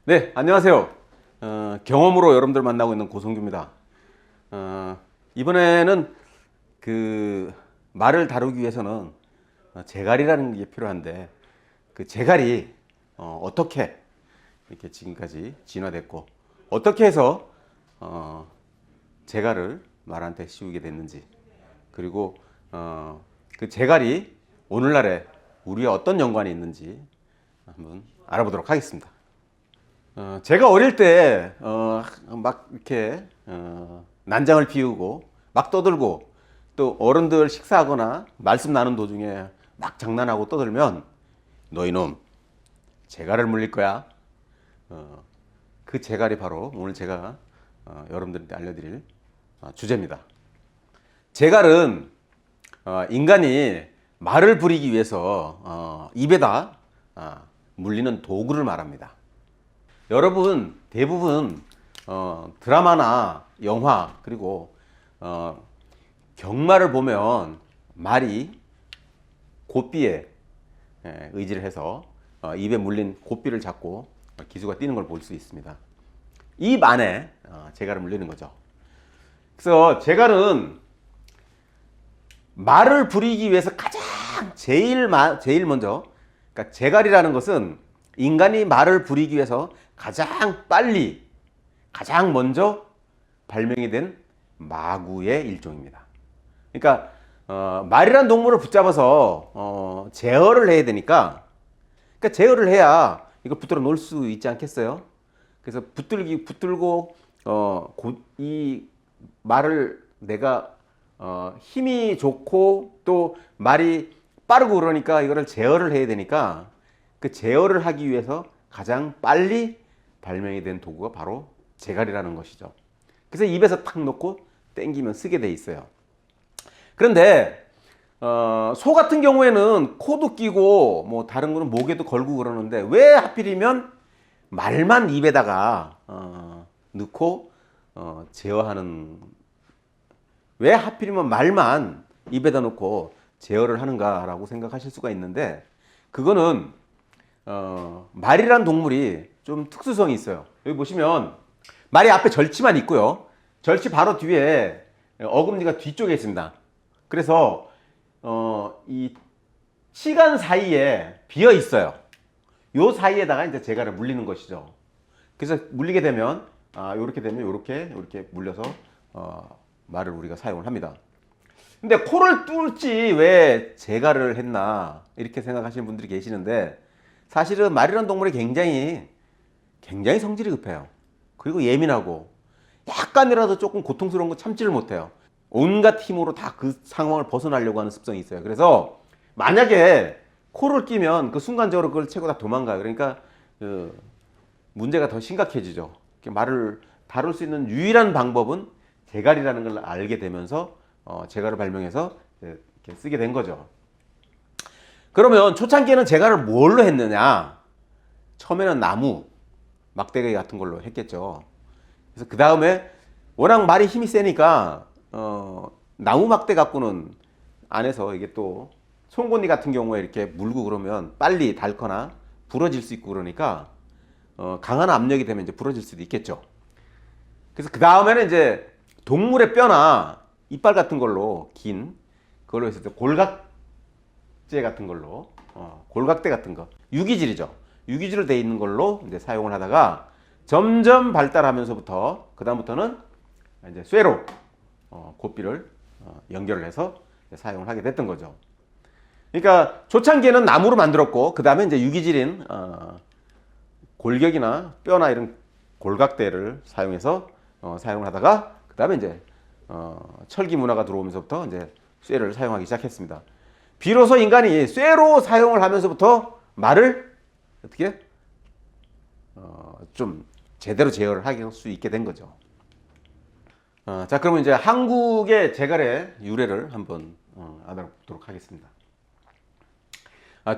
네, 안녕하세요. 경험으로 여러분들 만나고 있는 고성규입니다. 이번에는 그 말을 다루기 위해서는 재갈이라는 게 필요한데, 그 재갈이 어떻게 이렇게 지금까지 진화됐고, 어떻게 해서 재갈을 말한테 씌우게 됐는지, 그리고 그 재갈이 오늘날에 우리와 어떤 연관이 있는지 한번 알아보도록 하겠습니다. 제가 어릴 때 막 이렇게 난장을 피우고 막 떠들고, 또 어른들 식사하거나 말씀 나눈 도중에 막 장난하고 떠들면, 너희놈 재갈을 물릴 거야. 그 재갈이 바로 오늘 제가 여러분들한테 알려드릴 주제입니다. 재갈은 인간이 말을 부리기 위해서 입에다 물리는 도구를 말합니다. 여러분 대부분 드라마나 영화, 그리고 경마를 보면 말이 고삐에 의지를 해서 입에 물린 고삐를 잡고 기수가 뛰는 걸 볼 수 있습니다. 입 안에 재갈을 물리는 거죠. 그래서 재갈은 말을 부리기 위해서 가장 제일 먼저, 그러니까 재갈이라는 것은 인간이 말을 부리기 위해서 가장 빨리, 가장 먼저 발명이 된 마구의 일종입니다. 그러니까 말이라는 동물을 붙잡아서 제어를 해야 되니까, 그러니까 제어를 해야 이걸 붙들어 놓을 수 있지 않겠어요? 그래서 붙들고 이 말을 내가 힘이 좋고 또 말이 빠르고 그러니까 이거를 제어를 해야 되니까, 그 제어를 하기 위해서 가장 빨리 발명이 된 도구가 바로 재갈이라는 것이죠. 그래서 입에서 탁 놓고 당기면 쓰게 돼 있어요. 그런데 소 같은 경우에는 코도 끼고 뭐 다른 거는 목에도 걸고 그러는데, 왜 하필이면 말만 입에다가 넣고 제어하는, 왜 하필이면 말만 입에다 놓고 제어를 하는가라고 생각하실 수가 있는데, 그거는 말이란 동물이 좀 특수성이 있어요. 여기 보시면 말이 앞에 절치만 있고요, 절치 바로 뒤에 어금니가 뒤쪽에 있습니다. 그래서 이 시간 사이에 비어 있어요. 요 사이에다가 이제 재갈을 물리는 것이죠. 그래서 물리게 되면 요렇게 되면 요렇게 물려서 말을 우리가 사용을 합니다. 근데 코를 뚫지 왜 재갈을 했나 이렇게 생각하시는 분들이 계시는데, 사실은 말이라는 동물이 굉장히 성질이 급해요. 그리고 예민하고 약간이라도 조금 고통스러운 거 참지를 못해요. 온갖 힘으로 다 그 상황을 벗어나려고 하는 습성이 있어요. 그래서 만약에 코를 끼면 그 순간적으로 그걸 채고 다 도망가요. 그러니까 문제가 더 심각해지죠. 말을 다룰 수 있는 유일한 방법은 재갈이라는 걸 알게 되면서 재갈을 발명해서 이렇게 쓰게 된 거죠. 그러면 초창기에는 재갈을 뭘로 했느냐? 처음에는 나무, 막대기 같은 걸로 했겠죠. 그래서 그 다음에 워낙 말이 힘이 세니까 나무 막대 갖고는 안에서 이게 또 송곳니 같은 경우에 이렇게 물고 그러면 빨리 닳거나 부러질 수 있고, 그러니까 강한 압력이 되면 이제 부러질 수도 있겠죠. 그래서 그 다음에는 이제 동물의 뼈나 이빨 같은 걸로 긴 그걸로 해서 골각제 같은 걸로 골각대 같은 거, 유기질이죠. 유기질로 돼 있는 걸로 이제 사용을 하다가 점점 발달하면서부터 그 다음부터는 이제 쇠로 고삐를 연결을 해서 사용을 하게 됐던 거죠. 그러니까 초창기에는 나무로 만들었고, 그 다음에 이제 유기질인 골격이나 뼈나 이런 골각대를 사용해서 사용을 하다가, 그 다음에 이제 철기 문화가 들어오면서부터 이제 쇠를 사용하기 시작했습니다. 비로소 인간이 쇠로 사용을 하면서부터 말을 어떻게 좀 제대로 제어를 할 수 있게 된 거죠. 자, 그러면 이제 한국의 재갈의 유래를 한번 알아보도록 하겠습니다.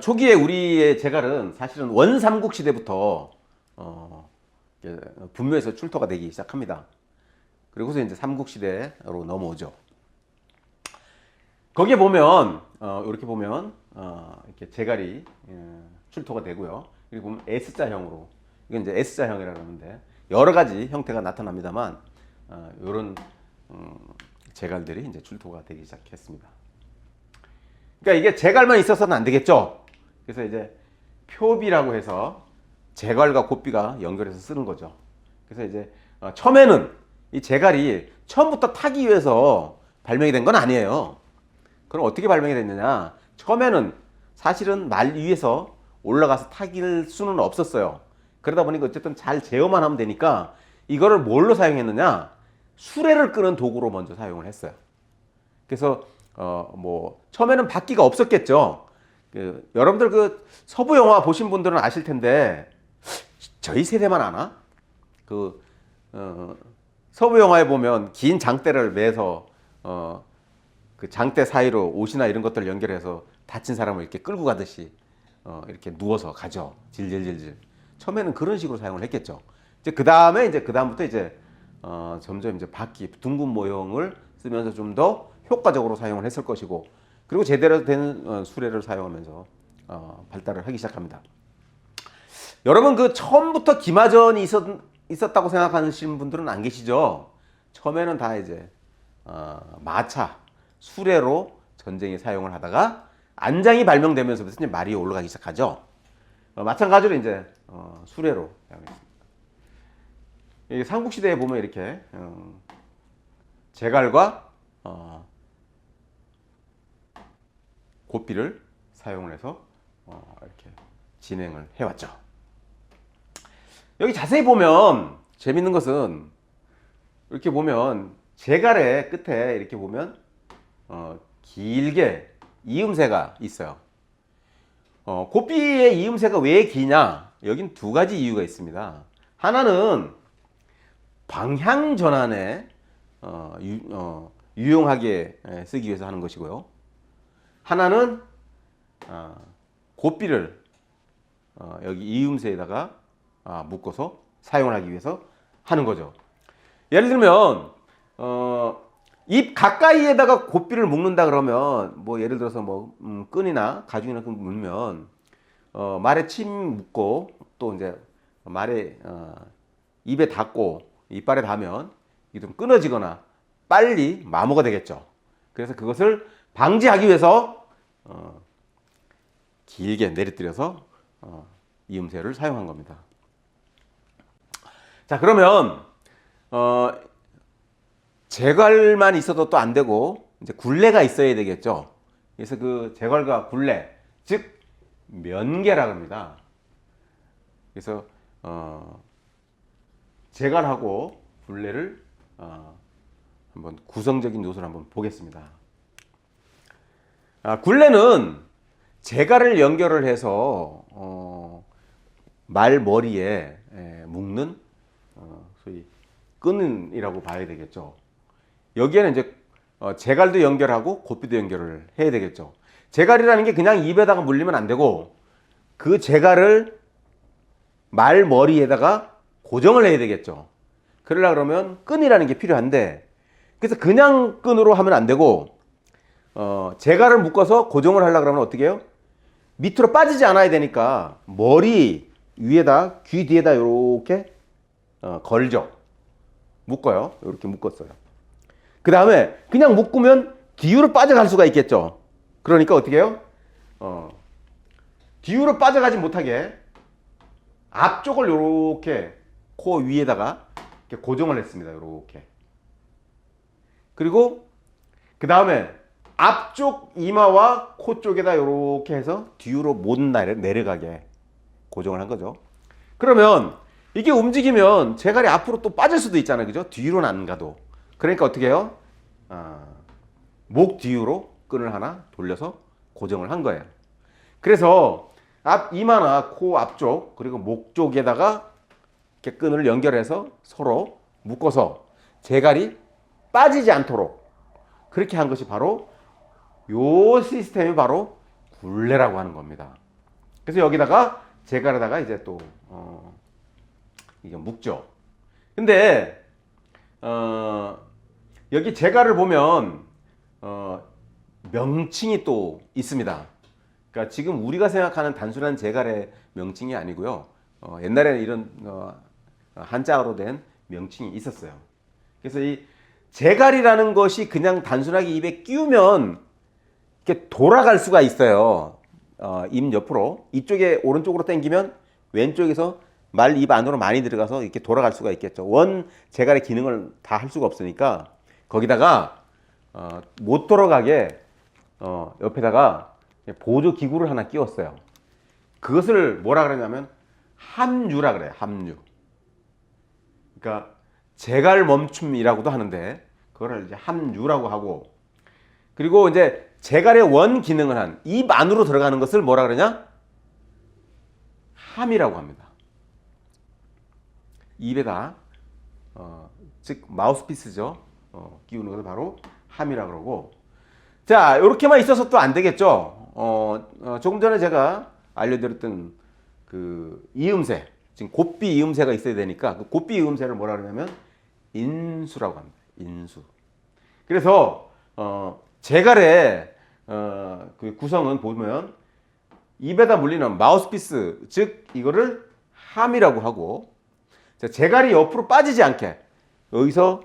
초기에 우리의 재갈은 사실은 원삼국 시대부터 분묘에서 출토가 되기 시작합니다. 그리고서 이제 삼국 시대로 넘어오죠. 거기에 보면 이렇게 보면 이렇게 제갈이 출토가 되고요. 그리고 보면 S자형으로, 이건 이제 S자형이라고 하는데 여러 가지 형태가 나타납니다만 이런 제갈들이 이제 출토가 되기 시작했습니다. 그러니까 이게 제갈만 있어서는 안 되겠죠. 그래서 이제 표비라고 해서 제갈과 곱비가 연결해서 쓰는 거죠. 그래서 이제 처음에는 이 제갈이 처음부터 타기 위해서 발명이 된 건 아니에요. 그럼 어떻게 발명이 됐느냐? 처음에는 사실은 말 위에서 올라가서 타길 수는 없었어요. 그러다 보니까 어쨌든 잘 제어만 하면 되니까 이거를 뭘로 사용했느냐? 수레를 끄는 도구로 먼저 사용을 했어요. 그래서 뭐 처음에는 바퀴가 없었겠죠. 여러분들 그 서부 영화 보신 분들은 아실 텐데 저희 세대만 아나? 서부 영화에 보면 긴 장대를 매서 그 장대 사이로 옷이나 이런 것들을 연결해서 다친 사람을 이렇게 끌고 가듯이 이렇게 누워서 가죠. 질질질질. 처음에는 그런 식으로 사용을 했겠죠. 이제 그다음부터 이제 점점 이제 바퀴 둥근 모형을 쓰면서 좀 더 효과적으로 사용을 했을 것이고, 그리고 제대로 된 수레를 사용하면서 발달을 하기 시작합니다. 여러분 그 처음부터 기마전이 있었다고 생각하시는 분들은 안 계시죠? 처음에는 다 이제 마차, 수레로 전쟁에 사용을 하다가 안장이 발명되면서부터 이제 말이 올라가기 시작하죠. 마찬가지로 이제 수레로 사용했습니다. 삼국시대에 보면 이렇게 제갈과 곱비를 사용을 해서 이렇게 진행을 해왔죠. 여기 자세히 보면 재밌는 것은 이렇게 보면 제갈의 끝에 이렇게 보면 길게 이음새가 있어요. 곱비의 이음새가 왜 기냐? 여긴 두 가지 이유가 있습니다. 하나는 방향 전환에 유용하게 쓰기 위해서 하는 것이고요. 하나는 곱비를 여기 이음새에다가 묶어서 사용을 하기 위해서 하는 거죠. 예를 들면 입 가까이에다가 곱비를 묶는다 그러면 뭐 예를 들어서 뭐 끈이나 가죽이나 묶으면 말에 침 묶고 또 이제 말에 입에 닿고 이빨에 닿으면 이게 좀 끊어지거나 빨리 마모가 되겠죠. 그래서 그것을 방지하기 위해서 길게 내리뜨려서 이음새를 사용한 겁니다. 자, 그러면 제갈만 있어도 또 안 되고 이제 굴레가 있어야 되겠죠. 그래서 그 제갈과 굴레, 즉 면계라고 합니다. 그래서 제갈하고 굴레를 한번 구성적인 요소를 한번 보겠습니다. 굴레는 제갈을 연결을 해서 말머리에 묶는 소위 끈이라고 봐야 되겠죠. 여기에는 이제 제갈도 연결하고 곱비도 연결을 해야 되겠죠. 제갈이라는 게 그냥 입에다가 물리면 안 되고 그 제갈을 말머리에다가 고정을 해야 되겠죠. 그러려고 그러면 끈이라는 게 필요한데, 그래서 그냥 끈으로 하면 안 되고 제갈을 묶어서 고정을 하려고 그러면 어떻게 해요? 밑으로 빠지지 않아야 되니까 머리 위에다, 귀 뒤에다 이렇게 걸죠. 묶어요. 이렇게 묶었어요. 그 다음에 그냥 묶으면 뒤로 빠져갈 수가 있겠죠. 그러니까 어떻게 해요? 뒤로 빠져가지 못하게 앞쪽을 이렇게 코 위에다가 이렇게 고정을 했습니다. 이렇게. 그리고 그 다음에 앞쪽 이마와 코 쪽에다 이렇게 해서 뒤로 못 내려가게 고정을 한 거죠. 그러면 이게 움직이면 제갈이 앞으로 또 빠질 수도 있잖아요. 그죠? 뒤로는 안 가도. 그러니까 어떻게 해요? 목 뒤로 끈을 하나 돌려서 고정을 한 거예요. 그래서 앞 이마나 코 앞쪽 그리고 목 쪽에다가 이렇게 끈을 연결해서 서로 묶어서 제갈이 빠지지 않도록 그렇게 한 것이 바로 요 시스템이 바로 굴레라고 하는 겁니다. 그래서 여기다가 제갈에다가 이제 또 이게 묶죠. 근데 여기 제갈을 보면 명칭이 또 있습니다. 그러니까 지금 우리가 생각하는 단순한 제갈의 명칭이 아니고요. 옛날에는 이런 한자어로 된 명칭이 있었어요. 그래서 이 제갈이라는 것이 그냥 단순하게 입에 끼우면 이렇게 돌아갈 수가 있어요. 입 옆으로. 이쪽에 오른쪽으로 당기면 왼쪽에서 말 입 안으로 많이 들어가서 이렇게 돌아갈 수가 있겠죠. 원 제갈의 기능을 다 할 수가 없으니까 거기다가 못 돌아가게 옆에다가 보조 기구를 하나 끼웠어요. 그것을 뭐라 그러냐면 함유라 그래요. 함유. 그러니까 제갈 멈춤이라고도 하는데 그거를 이제 함유라고 하고, 그리고 이제 제갈의 원 기능을 한 입 안으로 들어가는 것을 뭐라 그러냐? 함이라고 합니다. 입에다 즉 마우스피스죠. 끼우는 것을 바로 함이라고 그러고. 자, 이렇게만 있어서 또 안 되겠죠. 조금 전에 제가 알려드렸던 그 이음새, 지금 곱비 이음새가 있어야 되니까 그 곱비 이음새를 뭐라 그러냐면 인수라고 합니다. 인수. 그래서 제갈의 그 구성은 보면 입에다 물리는 마우스피스, 즉 이거를 함이라고 하고, 자, 제갈이 옆으로 빠지지 않게 여기서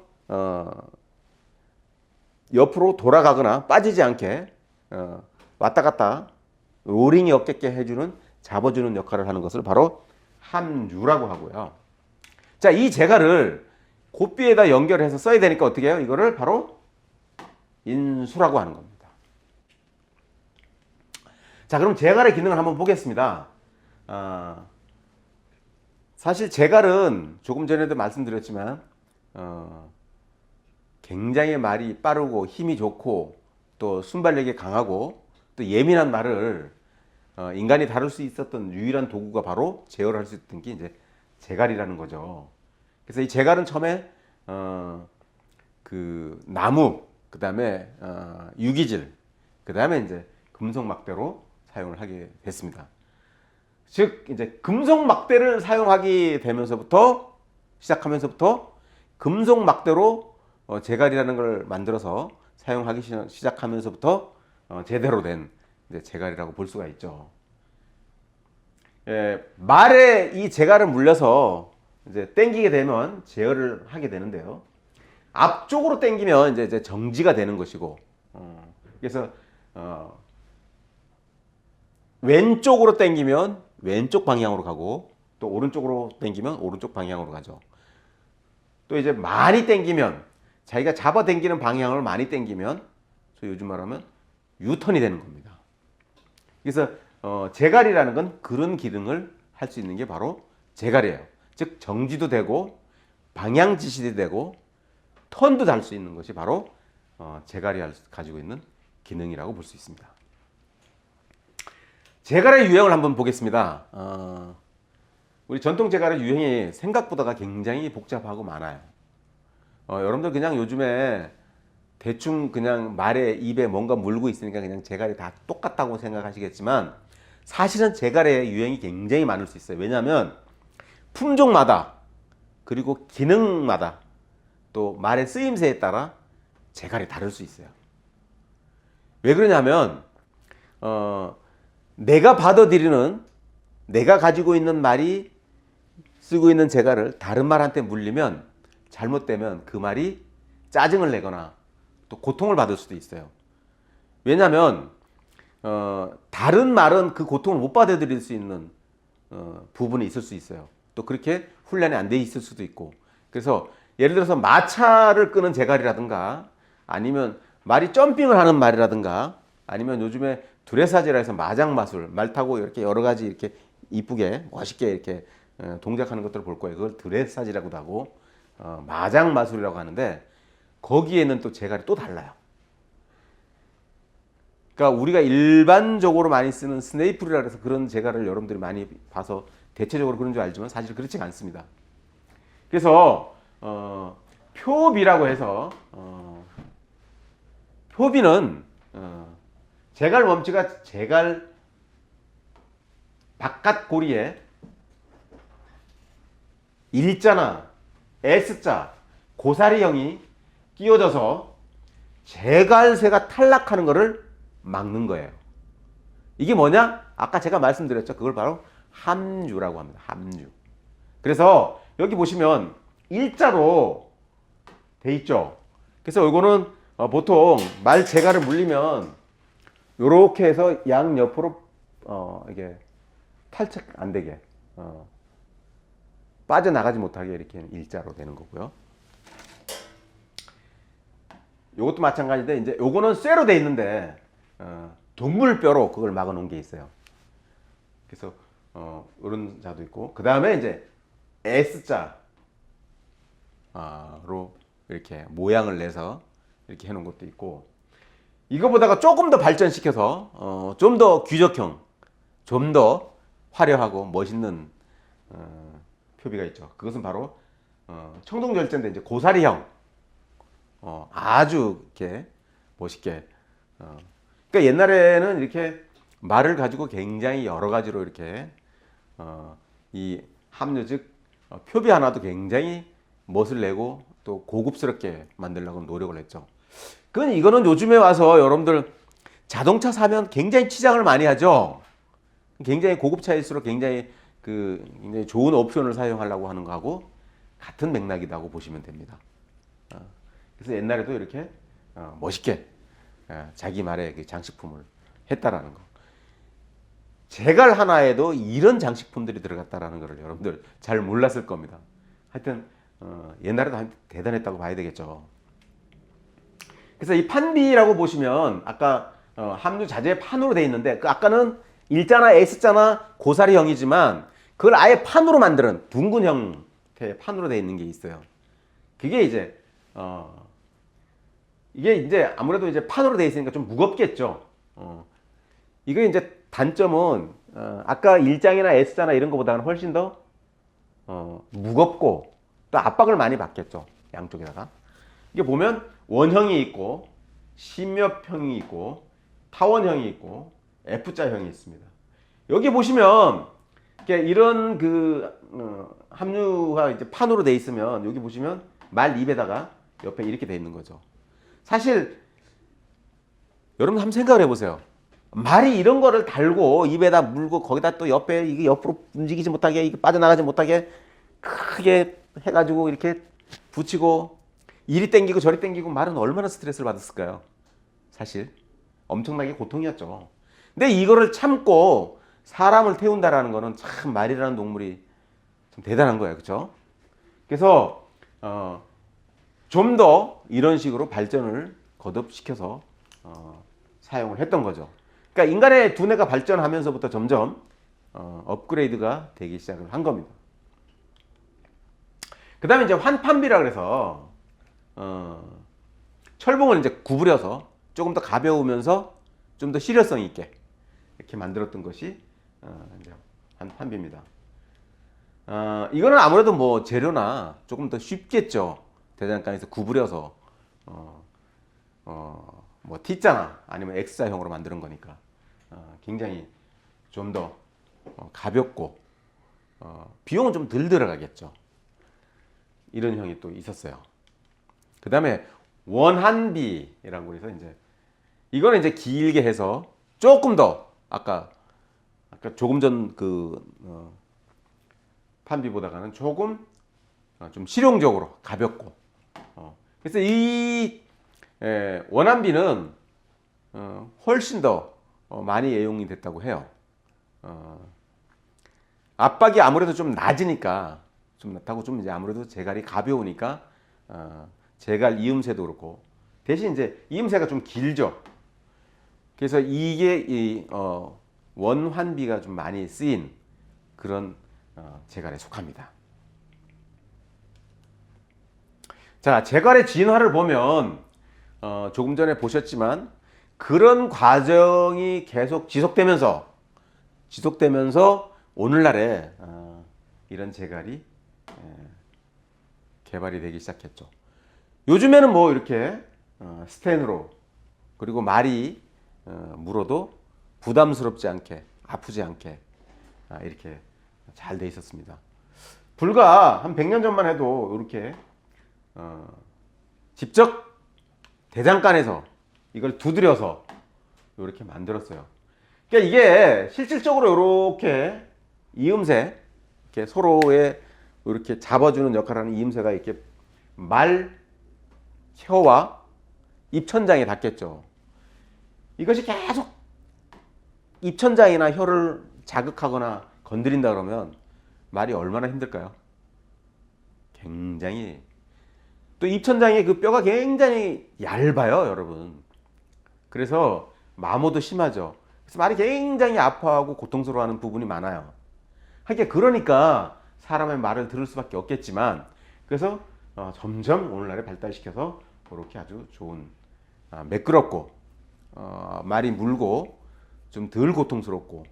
옆으로 돌아가거나 빠지지 않게 왔다 갔다 로링이 없게끔 해주는, 잡아주는 역할을 하는 것을 바로 함유라고 하고요. 자, 이 제갈을 곱비에다 연결해서 써야 되니까 어떻게 해요? 이거를 바로 인수라고 하는 겁니다. 자, 그럼 제갈의 기능을 한번 보겠습니다. 사실 제갈은 조금 전에도 말씀드렸지만 굉장히 말이 빠르고 힘이 좋고 또 순발력이 강하고 또 예민한 말을 인간이 다룰 수 있었던 유일한 도구가 바로 제어를 할 수 있던 게 이제 제갈이라는 거죠. 그래서 이 제갈은 처음에 그 나무, 그 다음에 유기질, 그 다음에 이제 금속 막대로 사용을 하게 됐습니다. 즉 이제 금속 막대를 사용하게 되면서부터 시작하면서부터 금속 막대로 제갈이라는 걸 만들어서 사용하기 시작하면서부터 제대로 된 이제 제갈이라고 볼 수가 있죠. 말에 이 제갈을 물려서 이제 당기게 되면 제어를 하게 되는데요. 앞쪽으로 당기면 이제 정지가 되는 것이고, 그래서 왼쪽으로 당기면 왼쪽 방향으로 가고, 또 오른쪽으로 당기면 오른쪽 방향으로 가죠. 또 이제 많이 당기면, 자기가 잡아 당기는 방향을 많이 당기면, 소위 요즘 말하면 유턴이 되는 겁니다. 그래서 제갈이라는 건 그런 기능을 할 수 있는 게 바로 제갈이에요. 즉 정지도 되고 방향 지시도 되고 턴도 달 수 있는 것이 바로 제갈이 가지고 있는 기능이라고 볼 수 있습니다. 제갈의 유형을 한번 보겠습니다. 우리 전통 제갈의 유형이 생각보다가 굉장히 복잡하고 많아요. 여러분들 그냥 요즘에 대충 그냥 말에 입에 뭔가 물고 있으니까 그냥 제갈이 다 똑같다고 생각하시겠지만 사실은 제갈의 유형이 굉장히 많을 수 있어요. 왜냐하면 품종마다 그리고 기능마다 또 말의 쓰임새에 따라 제갈이 다를 수 있어요. 왜 그러냐면 내가 받아들이는, 내가 가지고 있는 말이 쓰고 있는 제갈을 다른 말한테 물리면, 잘못되면 그 말이 짜증을 내거나 또 고통을 받을 수도 있어요. 왜냐하면 다른 말은 그 고통을 못 받아들일 수 있는 부분이 있을 수 있어요. 또 그렇게 훈련이 안 돼 있을 수도 있고. 그래서 예를 들어서 마차를 끄는 제갈이라든가, 아니면 말이 점핑을 하는 말이라든가, 아니면 요즘에 드레사지라 해서 마장 마술, 말 타고 이렇게 여러 가지 이렇게 이쁘게 멋있게 이렇게 동작하는 것들을 볼 거예요. 그걸 드레사지라고도 하고 마장 마술이라고 하는데, 거기에는 또 제갈이 또 달라요. 그러니까 우리가 일반적으로 많이 쓰는 스네이플이라 해서 그런 제갈을 여러분들이 많이 봐서 대체적으로 그런 줄 알지만 사실 그렇지 않습니다. 그래서 표비라고 해서 표비는 제갈 멈치가 제갈 바깥 고리에 일자나 S자, 고사리형이 끼워져서 제갈새가 탈락하는 것을 막는 거예요. 이게 뭐냐? 아까 제가 말씀드렸죠. 그걸 바로 함유라고 합니다. 함유. 그래서 여기 보시면 일자로 돼 있죠. 그래서 이거는 보통 말 재갈을 물리면 요렇게 해서 양 옆으로 이게 탈착 안 되게 빠져나가지 못하게 이렇게 일자로 되는 거고요. 요것도 마찬가지인데 이제 요거는 쇠로 돼 있는데 동물뼈로 그걸 막아 놓은 게 있어요. 그래서 이런 자도 있고, 그 다음에 이제 S자로 이렇게 모양을 내서 이렇게 해놓은 것도 있고, 이거보다가 조금 더 발전시켜서 좀 더 귀적형, 좀 더 화려하고 멋있는 표비가 있죠. 그것은 바로 청동절제인데 이제 고사리형, 아주 이렇게 멋있게. 그러니까 옛날에는 이렇게 말을 가지고 굉장히 여러 가지로 이렇게 이 함유 즉 표비 하나도 굉장히 멋을 내고 또 고급스럽게 만들려고 노력을 했죠. 이거는 요즘에 와서 여러분들 자동차 사면 굉장히 치장을 많이 하죠. 굉장히 고급차일수록 굉장히 굉장히 좋은 옵션을 사용하려고 하는 거하고 같은 맥락이라고 보시면 됩니다. 그래서 옛날에도 이렇게 멋있게 자기 말의 그 장식품을 했다라는 거. 재갈 하나에도 이런 장식품들이 들어갔다라는 것을 여러분들 잘 몰랐을 겁니다. 하여튼 옛날에도 대단했다고 봐야 되겠죠. 그래서 이 판비라고 보시면 아까 함유 자재 판으로 되어 있는데 아까는 일자나 S자나 고사리형이지만 그걸 아예 판으로 만드는 둥근 형태의 판으로 되어 있는 게 있어요. 그게 이제 이게 이제 아무래도 이제 판으로 되어 있으니까 좀 무겁겠죠. 이거 이제 단점은 아까 일장이나 S자나 이런 것보다는 훨씬 더 무겁고 또 압박을 많이 받겠죠. 양쪽에다가. 이게 보면 원형이 있고 심엽형이 있고 타원형이 있고 F자형이 있습니다. 여기 보시면 이런 함유가 이제 판으로 돼 있으면 여기 보시면 말 입에다가 옆에 이렇게 돼 있는 거죠. 사실 여러분 한번 생각을 해보세요. 말이 이런 거를 달고 입에다 물고 거기다 또 옆에 이게 옆으로 움직이지 못하게 이게 빠져나가지 못하게 크게 해가지고 이렇게 붙이고 이리 땡기고 저리 땡기고 말은 얼마나 스트레스를 받았을까요? 사실 엄청나게 고통이었죠. 근데 이거를 참고 사람을 태운다라는 거는 참 말이라는 동물이 좀 대단한 거예요. 그렇죠? 그래서 좀 더 이런 식으로 발전을 거듭시켜서 사용을 했던 거죠. 그러니까 인간의 두뇌가 발전하면서부터 점점 업그레이드가 되기 시작을 한 겁니다. 그 다음에 이제 환판비라 그래서 철봉을 이제 구부려서 조금 더 가벼우면서 좀 더 실효성 있게 이렇게 만들었던 것이 이제 환판비입니다. 이거는 아무래도 뭐 재료나 조금 더 쉽겠죠. 대장간에서 구부려서 뭐 T자나 아니면 X자형으로 만드는 거니까 굉장히 좀 더 가볍고 비용은 좀 덜 들어가겠죠. 이런 형이 또 있었어요. 그 다음에 원한비라고 그래서 이제 이거는 이제 길게 해서 조금 더 아까 조금 전 판비보다는 조금 좀 실용적으로 가볍고 그래서 이 원한비는 훨씬 더 많이 애용이 됐다고 해요. 압박이 아무래도 좀 낮으니까 좀 낮다고 좀 이제 아무래도 재갈이 가벼우니까 재갈 이음새도 그렇고 대신 이제 이음새가 좀 길죠. 그래서 이게 이 원환비가 좀 많이 쓰인 그런 재갈에 속합니다. 자, 재갈의 진화를 보면 조금 전에 보셨지만 그런 과정이 계속 지속되면서 오늘날에 이런 재갈이 개발이 되기 시작했죠. 요즘에는 뭐 이렇게 스텐으로 그리고 말이 물어도 부담스럽지 않게 아프지 않게 이렇게 잘 돼 있었습니다. 불과 한 100년 전만 해도 이렇게 직접 대장간에서 이걸 두드려서 이렇게 만들었어요. 그러니까 이게 실질적으로 이렇게 이음새, 이렇게 서로의 이렇게 잡아주는 역할을 하는 이음새가 이렇게 말, 혀와 입천장에 닿겠죠. 이것이 계속 입천장이나 혀를 자극하거나 건드린다 그러면 말이 얼마나 힘들까요? 굉장히. 또 입천장의 그 뼈가 굉장히 얇아요, 여러분. 그래서 마모도 심하죠. 그래서 말이 굉장히 아파하고 고통스러워하는 부분이 많아요. 하긴 그러니까 사람의 말을 들을 수밖에 없겠지만, 그래서 점점 오늘날에 발달시켜서 그렇게 아주 좋은, 매끄럽고 말이 물고 좀 덜 고통스럽고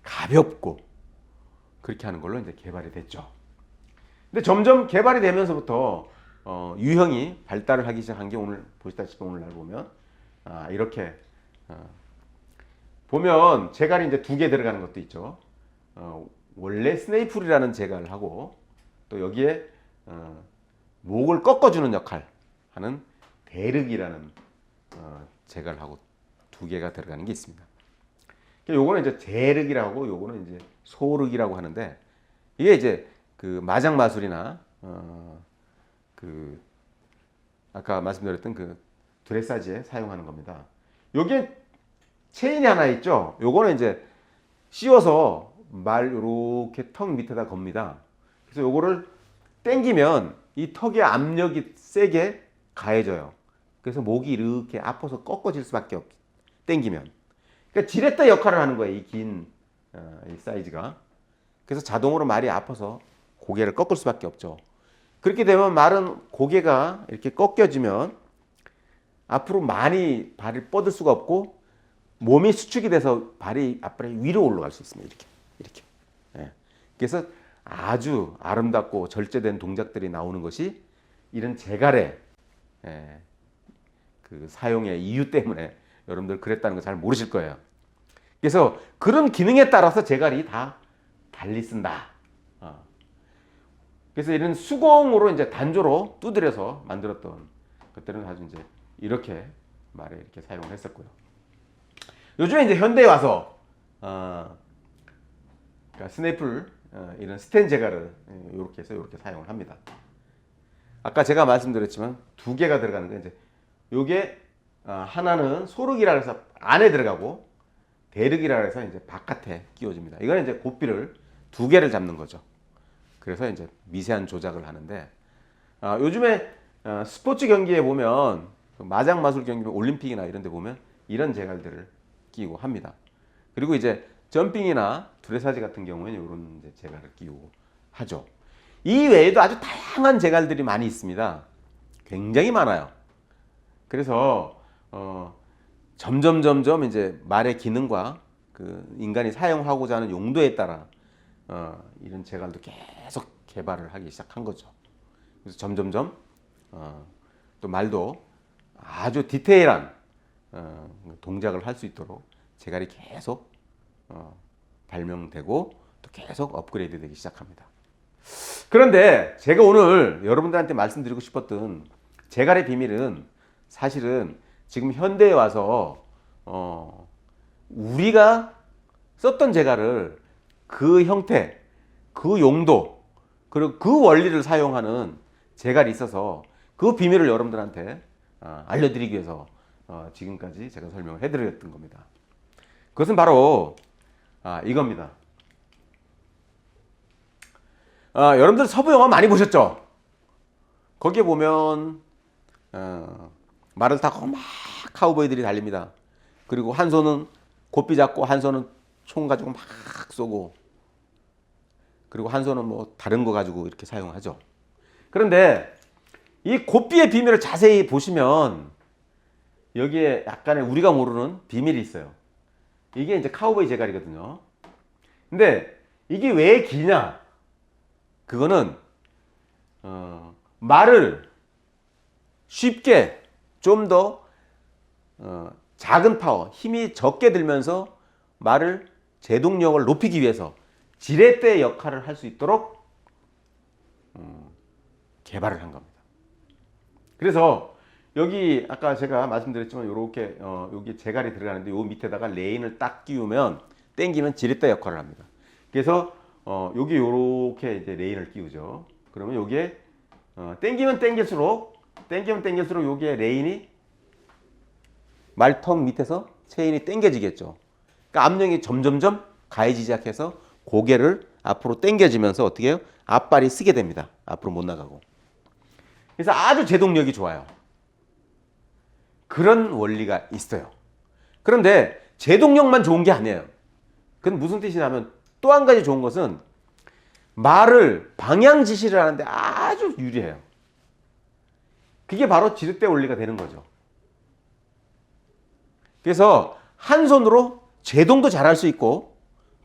가볍고 그렇게 하는 걸로 이제 개발이 됐죠. 근데 점점 개발이 되면서부터 유형이 발달을 하기 시작한 게 오늘 보시다시피 오늘날 보면 이렇게 보면 재갈이 이제 2개 들어가는 것도 있죠. 원래 스네이풀이라는 재갈을 하고 또 여기에 목을 꺾어주는 역할 하는 대륵이라는 재갈을 하고 2개가 들어가는 게 있습니다. 요거는 이제 재륵이라고 요거는 이제 소륵이라고 하는데 이게 이제 그 마장 마술이나 그 아까 말씀드렸던 그 드레사지에 사용하는 겁니다. 여기에 체인이 하나 있죠. 요거는 이제 씌워서 말 이렇게 턱 밑에다 겁니다. 그래서 요거를 당기면 이 턱의 압력이 세게 가해져요. 그래서 목이 이렇게 아파서 꺾어질 수밖에 없. 당기면. 그러니까 지렛대 역할을 하는 거예요. 이 긴 이 사이즈가. 그래서 자동으로 말이 아파서 고개를 꺾을 수밖에 없죠. 그렇게 되면 말은 고개가 이렇게 꺾여지면 앞으로 많이 발을 뻗을 수가 없고 몸이 수축이 돼서 발이 앞발이 위로 올라갈 수 있습니다. 이렇게. 예. 그래서 아주 아름답고 절제된 동작들이 나오는 것이 이런 재갈의 그 사용의 이유 때문에 여러분들 그랬다는 거 잘 모르실 거예요. 그래서 그런 기능에 따라서 재갈이 다 달리 쓴다. 그래서 이런 수공으로 이제 단조로 두드려서 만들었던 것들은 아주 이제 이렇게 말에 이렇게 사용을 했었고요. 요즘에 이제 현대에 와서 그러니까 스네이플 이런 스텐 재갈을 이렇게 해서 이렇게 사용을 합니다. 아까 제가 말씀드렸지만 2개가 들어가는 게 이제 요게 하나는 소륵이라 해서 안에 들어가고 대륵이라 해서 이제 바깥에 끼워집니다. 이거는 이제 고삐를 2개를 잡는 거죠. 그래서 이제 미세한 조작을 하는데 요즘에 스포츠 경기에 보면 마장 마술 경기 올림픽이나 이런 데 보면 이런 재갈들을 끼고 합니다. 그리고 이제 점핑이나 드레사지 같은 경우에는 이런 이제 재갈을 끼고 하죠. 이 외에도 아주 다양한 재갈들이 많이 있습니다. 굉장히 많아요. 그래서 점점 이제 말의 기능과 그 인간이 사용하고자 하는 용도에 따라 이런 재갈도 계속 개발을 하기 시작한 거죠. 그래서 점점점 또 말도 아주 디테일한 동작을 할 수 있도록 재갈이 계속 발명되고 또 계속 업그레이드 되기 시작합니다. 그런데 제가 오늘 여러분들한테 말씀드리고 싶었던 재갈의 비밀은 사실은 지금 현대에 와서 우리가 썼던 재갈을 그 형태, 그 용도, 그리고 그 원리를 사용하는 재갈이 있어서 그 비밀을 여러분들한테 알려드리기 위해서 지금까지 제가 설명을 해드렸던 겁니다. 그것은 바로 이겁니다. 여러분들 서부 영화 많이 보셨죠? 거기에 보면 말을 타고 막 카우보이들이 달립니다. 그리고 한 손은 고삐 잡고 한 손은 총 가지고 막 쏘고 그리고 한 손은 뭐 다른 거 가지고 이렇게 사용하죠. 그런데 이 고삐의 비밀을 자세히 보시면 여기에 약간의 우리가 모르는 비밀이 있어요. 이게 이제 카우보이 재갈이거든요. 근데 이게 왜 기냐? 그거는 말을 쉽게 좀 더 작은 파워, 힘이 적게 들면서 말을 제동력을 높이기 위해서 지렛대 역할을 할 수 있도록 개발을 한 겁니다. 그래서 여기 아까 제가 말씀드렸지만 요렇게 여기 재갈이 들어가는데 요 밑에다가 레인을 딱 끼우면 당기면 지렛대 역할을 합니다. 그래서 여기 요렇게 이제 레인을 끼우죠. 그러면 요게 당기면 당길수록 요게 레인이 말턱 밑에서 체인이 당겨지겠죠. 그러니까 압력이 점점점 가해지기 시작해서 고개를 앞으로 당겨지면서 어떻게 해요? 앞발이 쓰게 됩니다. 앞으로 못 나가고. 그래서 아주 제동력이 좋아요. 그런 원리가 있어요. 그런데 제동력만 좋은 게 아니에요. 그건 무슨 뜻이냐면 또 한 가지 좋은 것은 말을 방향 지시를 하는데 아주 유리해요. 그게 바로 지렛대 원리가 되는 거죠. 그래서 한 손으로 제동도 잘할 수 있고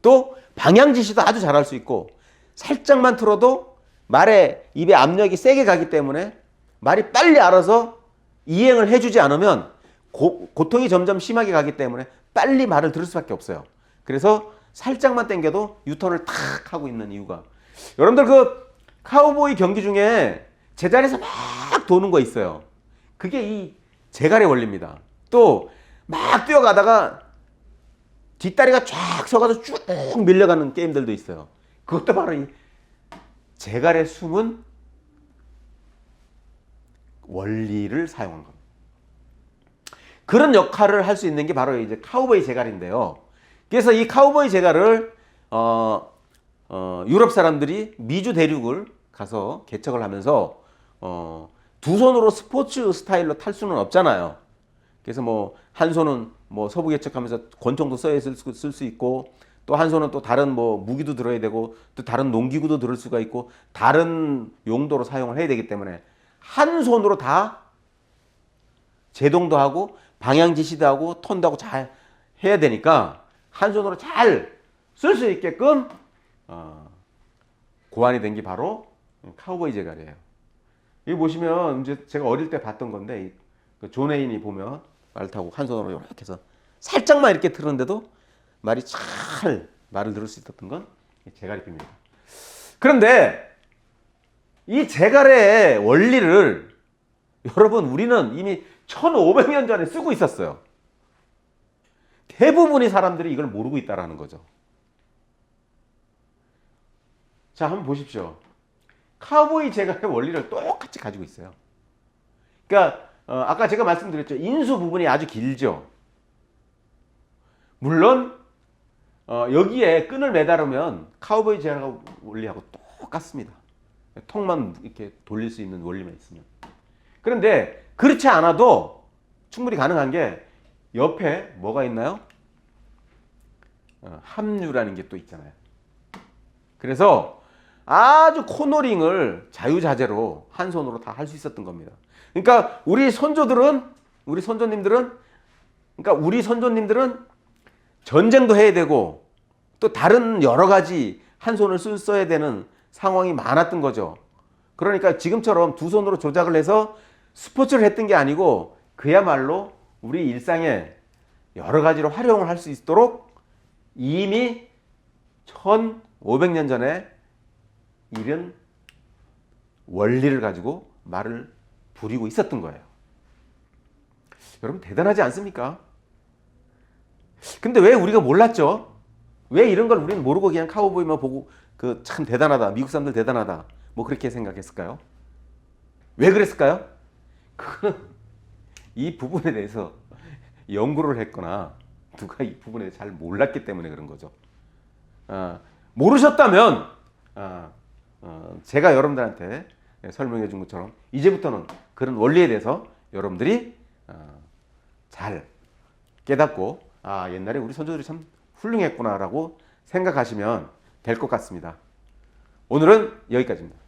또 방향 지시도 아주 잘할 수 있고 살짝만 틀어도 말의 입에 압력이 세게 가기 때문에 말이 빨리 알아서 이행을 해주지 않으면 고통이 점점 심하게 가기 때문에 빨리 말을 들을 수밖에 없어요. 그래서 살짝만 당겨도 유턴을 탁 하고 있는 이유가 여러분들 그 카우보이 경기 중에 제자리에서 막 도는 거 있어요. 그게 이 제갈의 원리입니다. 또 막 뛰어가다가 뒷다리가 쫙 서가지고 쭉 밀려가는 게임들도 있어요. 그것도 바로 이 제갈의 숨은 원리를 사용한 겁니다. 그런 역할을 할 수 있는 게 바로 이제 카우보이 제갈인데요. 그래서 이 카우보이 제갈을 유럽 사람들이 미주 대륙을 가서 개척을 하면서 두 손으로 스포츠 스타일로 탈 수는 없잖아요. 그래서 뭐 한 손은 뭐 서부 개척하면서 권총도 써야 쓸 수 있고 또 한 손은 또 다른 뭐 무기도 들어야 되고 또 다른 농기구도 들을 수가 있고 다른 용도로 사용을 해야 되기 때문에 한 손으로 다 제동도 하고 방향 지시도 하고 턴도 하고 잘 해야 되니까 한 손으로 잘 쓸 수 있게끔 고안이 된 게 바로 카우보이 제갈이에요. 여기 보시면 이제 제가 어릴 때 봤던 건데 존 헤인이 보면 말 타고 한 손으로 이렇게 해서 살짝만 이렇게 틀었는데도 말을 들을 수 있었던 건 제갈입입니다. 그런데 이 제갈의 원리를 여러분 우리는 이미 1500년 전에 쓰고 있었어요. 대부분의 사람들이 이걸 모르고 있다는 거죠. 자, 한번 보십시오. 카우보이 제갈의 원리를 똑같이 가지고 있어요. 그러니까 아까 제가 말씀드렸죠. 인수 부분이 아주 길죠. 물론 여기에 끈을 매다르면 카우보이 제갈 원리하고 똑같습니다. 턱만 이렇게 돌릴 수 있는 원리만 있으면. 그런데 그렇지 않아도 충분히 가능한 게 옆에 뭐가 있나요? 합류라는 게 또 있잖아요. 그래서 아주 코너링을 자유자재로 한 손으로 다 할 수 있었던 겁니다. 그러니까 우리 선조님들은 전쟁도 해야 되고 또 다른 여러 가지 한 손을 써야 되는 상황이 많았던 거죠. 그러니까 지금처럼 두 손으로 조작을 해서 스포츠를 했던 게 아니고 그야말로 우리 일상에 여러 가지로 활용을 할 수 있도록 이미 1500년 전에 이런 원리를 가지고 말을 부리고 있었던 거예요. 여러분 대단하지 않습니까? 근데 왜 우리가 몰랐죠? 왜 이런 걸 우리는 모르고 그냥 카우보이만 보고 그 참 대단하다, 미국 사람들 대단하다 뭐 그렇게 생각했을까요? 왜 그랬을까요? 그거는 이 부분에 대해서 연구를 했거나 누가 이 부분에 대해서 잘 몰랐기 때문에 그런 거죠. 모르셨다면 제가 여러분들한테 설명해 준 것처럼 이제부터는 그런 원리에 대해서 여러분들이 잘 깨닫고 옛날에 우리 선조들이 참 훌륭했구나라고 생각하시면 될 것 같습니다. 오늘은 여기까지입니다.